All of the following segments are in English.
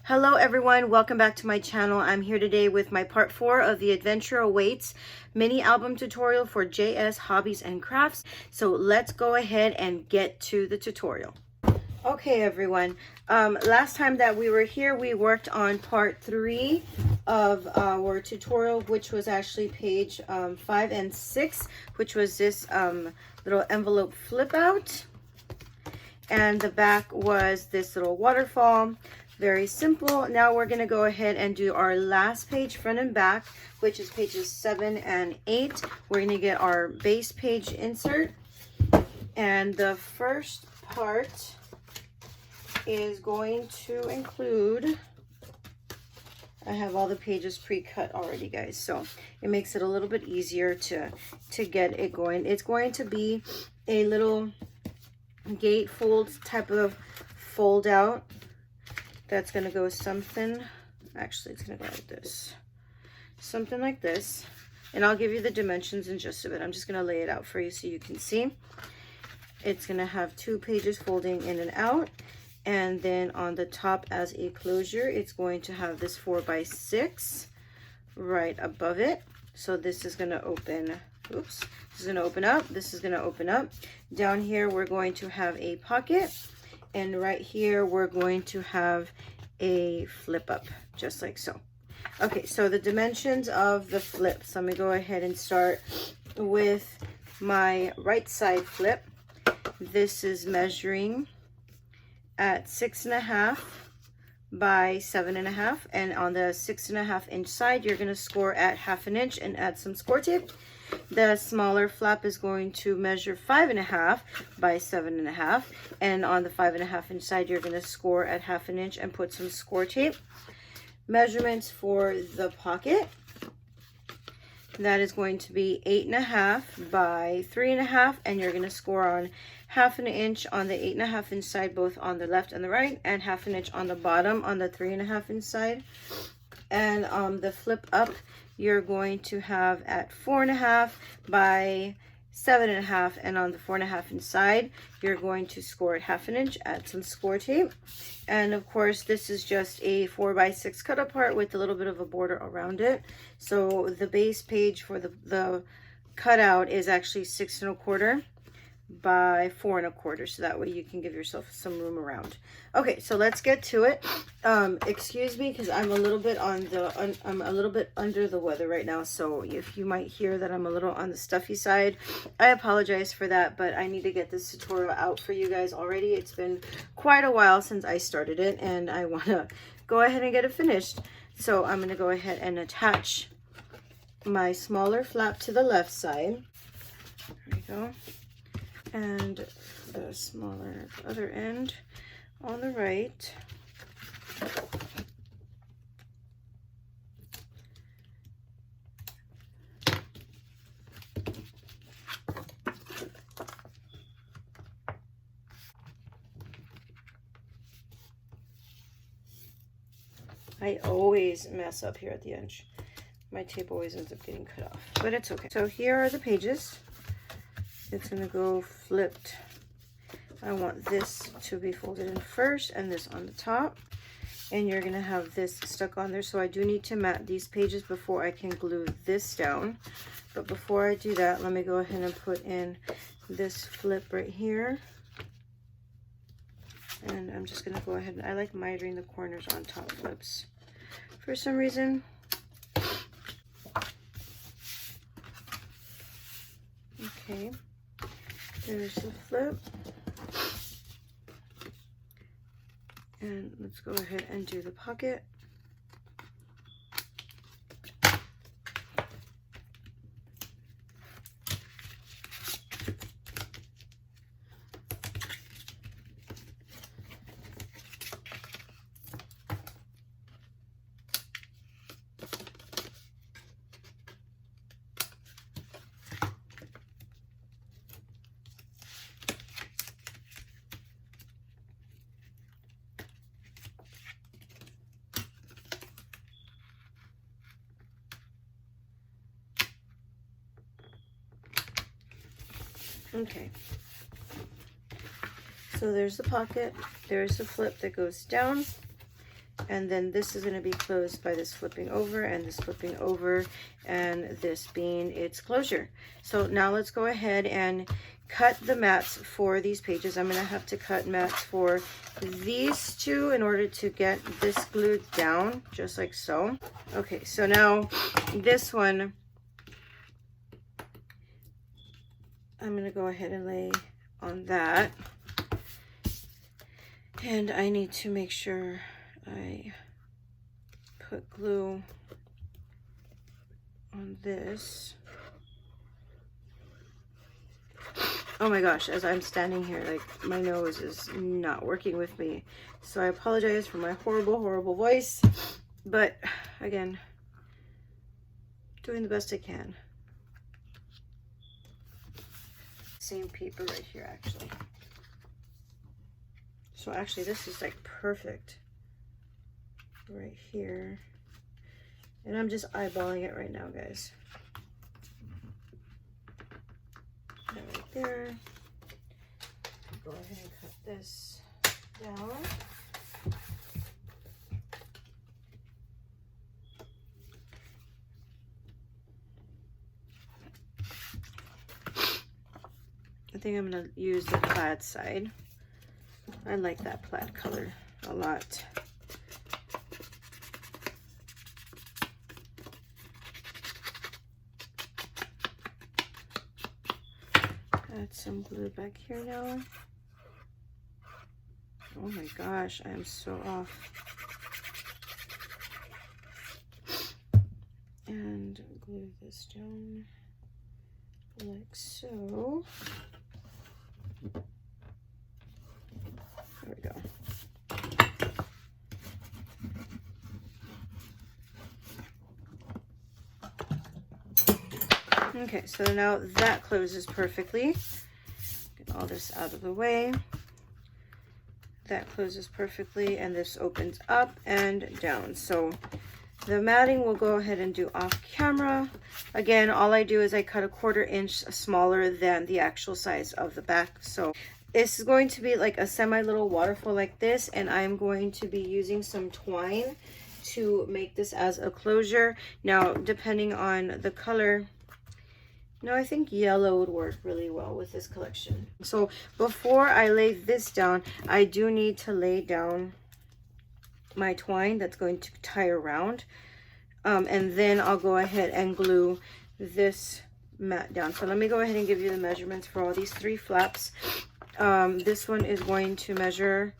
Hello everyone, welcome back to my channel. I'm here today with my part 4 of the Adventure Awaits mini album tutorial for J&S Hobbies and Crafts. So let's go ahead and get to the tutorial. Okay everyone, last time that we were here we worked on part 3 of our tutorial, which was actually page 5 and 6, which was this little envelope flip out, and the back was this little waterfall. Very simple. Now we're going to go ahead and do our last page, front and back, which is pages 7 and 8. We're going to get our base page insert, and the first part is going to include, I have all the pages pre-cut already, guys, so it makes it a little bit easier to get it going. It's going to be a little gate fold type of fold out. That's going to go something, actually it's going to go like this, something like this, and I'll give you the dimensions in just a bit. I'm just going to lay it out for you so you can see. It's going to have 2 pages folding in and out, and then on the top as a closure it's going to have this 4x6 right above it. So this is going to open, oops, this is going to open up, this is going to open up. Down here we're going to have a pocket, and right here we're going to have a flip up, just like so. Okay, so the dimensions of the flips, let me go ahead and start with my right side flip. This is measuring at 6.5 by 7.5, and on the 6.5 inch side you're going to score at 1/2 inch and add some score tape. The smaller flap is going to measure 5.5 by 7.5, and on the 5.5 inch side you're going to score at 1/2 inch and put some score tape. Measurements for the pocket, that is going to be 8.5 by 3.5, and you're going to score on 1/2 inch on the 8.5 inch side, both on the left and the right, and 1/2 inch on the bottom on the 3.5 inch side. And the flip up you're going to have at 4.5 by 7.5, and on the 4.5 inch side you're going to score at 1/2 inch, add some score tape. And of course this is just a 4x6 cut apart with a little bit of a border around it. So the base page for the cutout is actually 6.25 by 4.25, so that way you can give yourself some room around. Okay, so let's get to it. Excuse me because I'm a little bit I'm a little bit under the weather right now, so if you might hear that I'm a little on the stuffy side, I apologize for that, but I need to get this tutorial out for you guys already. It's been quite a while since I started it, and I want to go ahead and get it finished. So I'm going to go ahead and attach my smaller flap to the left side. There we go. And the smaller other end on the right. I always mess up here at the edge. My tape always ends up getting cut off, but it's okay. So here are the pages. It's going to go flipped. I want this to be folded in first and this on the top, and you're going to have this stuck on there. So I do need to mat these pages before I can glue this down. But before I do that, let me go ahead and put in this flip right here. And I'm just going to go ahead, and I like mitering the corners on top flips for some reason. Okay. There's the flip, and let's go ahead and do the pocket. Okay, so there's the pocket, there's the flip that goes down, And then this is going to be closed by this flipping over and this flipping over, and this being its closure. So now let's go ahead and cut the mats for these pages. I'm going to have to cut mats for these two in order to get this glued down, just like so. Okay, so now this one, I'm going to go ahead and lay on that. And I need to make sure I put glue on this. Oh my gosh, as I'm standing here, like, my nose is not working with me. So I apologize for my horrible, horrible voice. But again, doing the best I can. Same paper right here, actually. So actually, this is like perfect right here. And I'm just eyeballing it right now, guys. That right there. Go ahead and cut this down. I think I'm gonna use the plaid side. I like that plaid color a lot. Add some glue back here now. Oh my gosh, I am so off. And glue this down like so. There we go. Okay, so now that closes perfectly. Get all this out of the way. That closes perfectly, and this opens up and down. So the matting we'll go ahead and do off camera. Again, all I do is I cut a 1/4 inch smaller than the actual size of the back. So this is going to be like a semi little waterfall like this, and I'm going to be using some twine to make this as a closure. Now, depending on the color, no, I think yellow would work really well with this collection. So before I lay this down, I do need to lay down my twine that's going to tie around. And then I'll go ahead and glue this mat down. So let me go ahead and give you the measurements for all these 3 flaps. This one is going to measure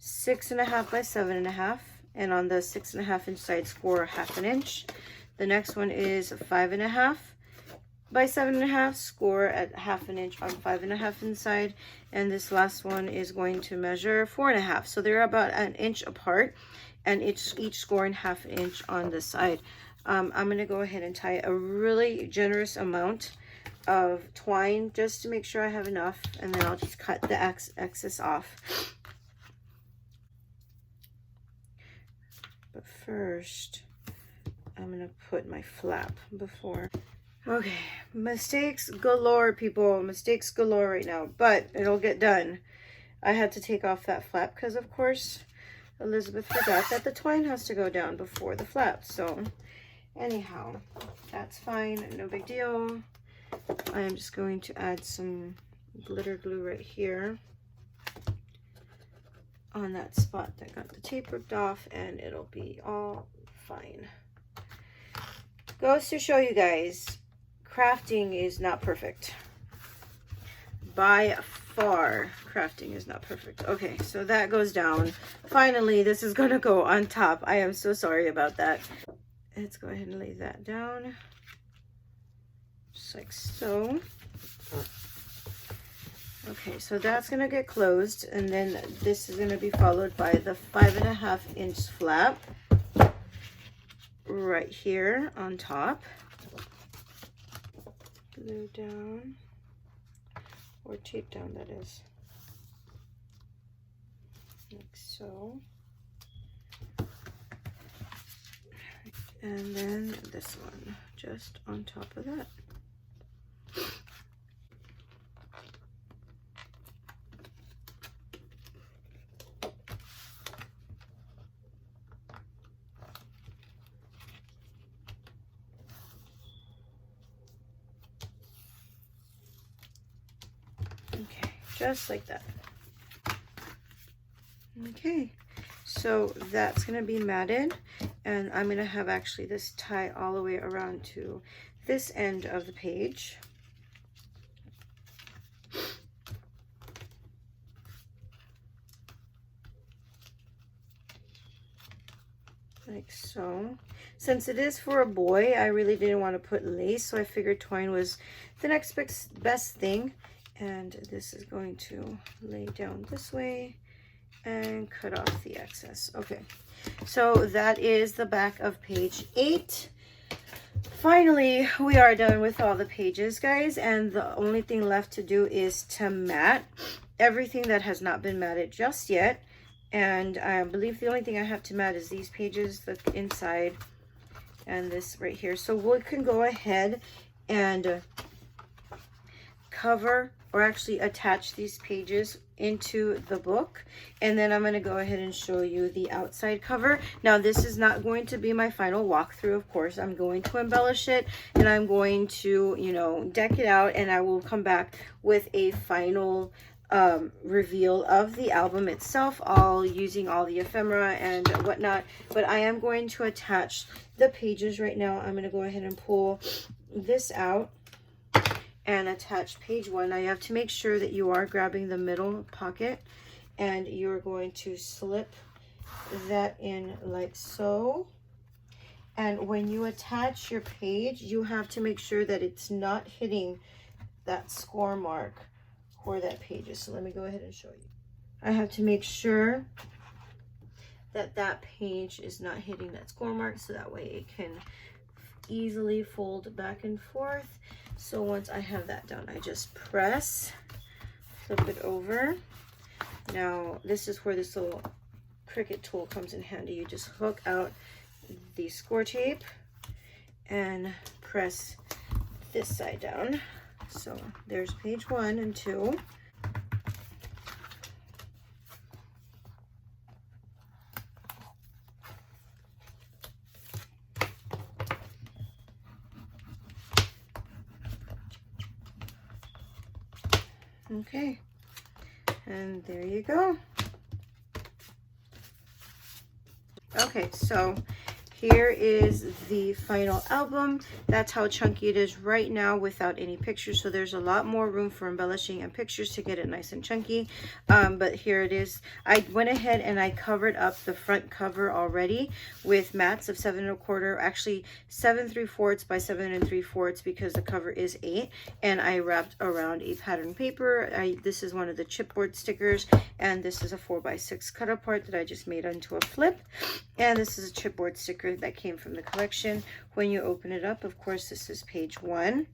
6.5 by 7.5. And on the 6.5 inch side, score 1/2 inch. The next one is 5.5 by 7.5, score at 1/2 inch on 5.5 inside, and this last one is going to measure 4.5. So they're about 1 inch apart, and each scoring 1/2 inch on the side. I'm gonna go ahead and tie a really generous amount of twine just to make sure I have enough, and then I'll just cut the excess off. But first, I'm gonna put my flap before. Okay, mistakes galore, people. Mistakes galore right now, but it'll get done. I had to take off that flap because, of course, Elizabeth forgot that the twine has to go down before the flap. So, anyhow, that's fine. No big deal. I am just going to add some glitter glue right here on that spot that got the tape ripped off, and it'll be all fine. Goes to show you guys, crafting is not perfect. By far, crafting is not perfect. Okay, so that goes down. Finally, this is gonna go on top. I am so sorry about that. Let's go ahead and lay that down. Just like so. Okay, so that's gonna get closed, and then this is gonna be followed by the 5.5 inch flap right here on top. Glue down, or tape down, that is, like so. And then this one just on top of that. Okay, just like that. Okay, so that's gonna be matted, and I'm gonna have actually this tie all the way around to this end of the page. Like so. Since it is for a boy, I really didn't want to put lace, so I figured twine was the next best thing. And this is going to lay down this way and cut off the excess. Okay, so that is the back of page 8. Finally, we are done with all the pages, guys, and the only thing left to do is to mat everything that has not been matted just yet. And I believe the only thing I have to mat is these pages, the inside, and this right here. So we can go ahead and cover, or actually attach, these pages into the book, and then I'm going to go ahead and show you the outside cover. Now this is not going to be my final walkthrough, of course. I'm going to embellish it, and I'm going to, you know, deck it out, and I will come back with a final reveal of the album itself, all using all the ephemera and whatnot. But I am going to attach the pages right now. I'm going to go ahead and pull this out and attach page 1. Now you have to make sure that you are grabbing the middle pocket, and you're going to slip that in like so. And when you attach your page, you have to make sure that it's not hitting that score mark where that page is. So let me go ahead and show you. I have to make sure that that page is not hitting that score mark, so that way it can easily fold back and forth. So once I have that done, I just press, flip it over. Now this is where this little Cricut tool comes in handy. You just hook out the score tape and press this side down. So there's page 1 and 2. Okay, and there you go. Okay, so here is the final album. That's how chunky it is right now without any pictures. So there's a lot more room for embellishing and pictures to get it nice and chunky. But here it is. I went ahead and I covered up the front cover already with mats of 7 1/4, actually 7 3/4 by 7 3/4, because the cover is 8. And I wrapped around a pattern paper. This is one of the chipboard stickers, and this is a 4x6 cut apart that I just made into a flip. And this is a chipboard sticker that came from the collection. When you open it up, of course, this is page 1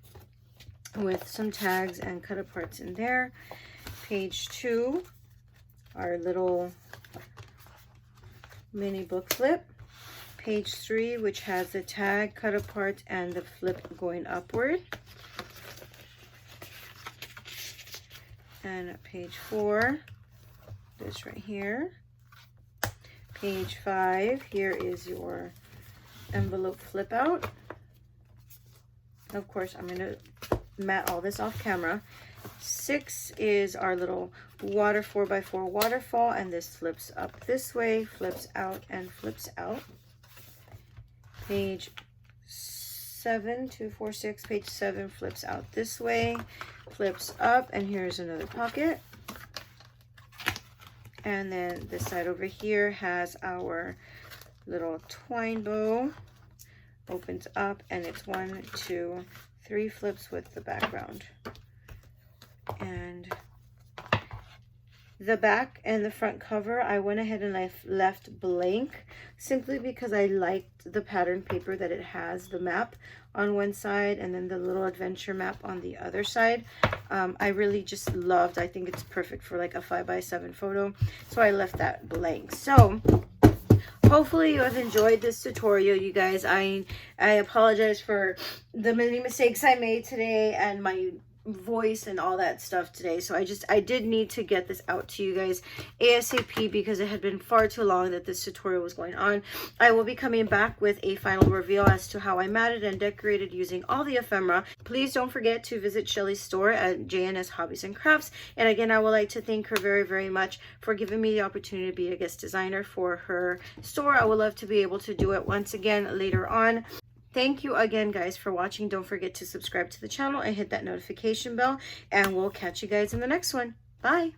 with some tags and cut aparts in there. Page 2, our little mini book flip. Page 3, which has the tag, cut apart, and the flip going upward. And page 4, this right here. Page 5, here is your envelope flip out. Of course, I'm going to mat all this off camera. 6 is our little water 4x4 waterfall, and this flips up this way, flips out, and flips out. Page 7, 2, 4, 6, page 7 flips out this way, flips up, and here's another pocket. And then this side over here has our little twine bow, opens up, and it's 1, 2, 3 flips with the background. And the back and the front cover, I went ahead and I left blank, simply because I liked the pattern paper that it has, the map on one side and then the little adventure map on the other side. I really just loved, I think it's perfect for like a 5x7 photo, so I left that blank. So hopefully you have enjoyed this tutorial, you guys. I apologize for the many mistakes I made today and my voice and all that stuff today. So I did need to get this out to you guys ASAP because it had been far too long that this tutorial was going on. I will be coming back with a final reveal as to how I matted and decorated using all the ephemera. Please don't forget to visit Shellie's store at J&S Hobbies and Crafts. And again, I would like to thank her very, very much for giving me the opportunity to be a guest designer for her store. I would love to be able to do it once again later on. Thank you again, guys, for watching. Don't forget to subscribe to the channel and hit that notification bell, and we'll catch you guys in the next one. Bye.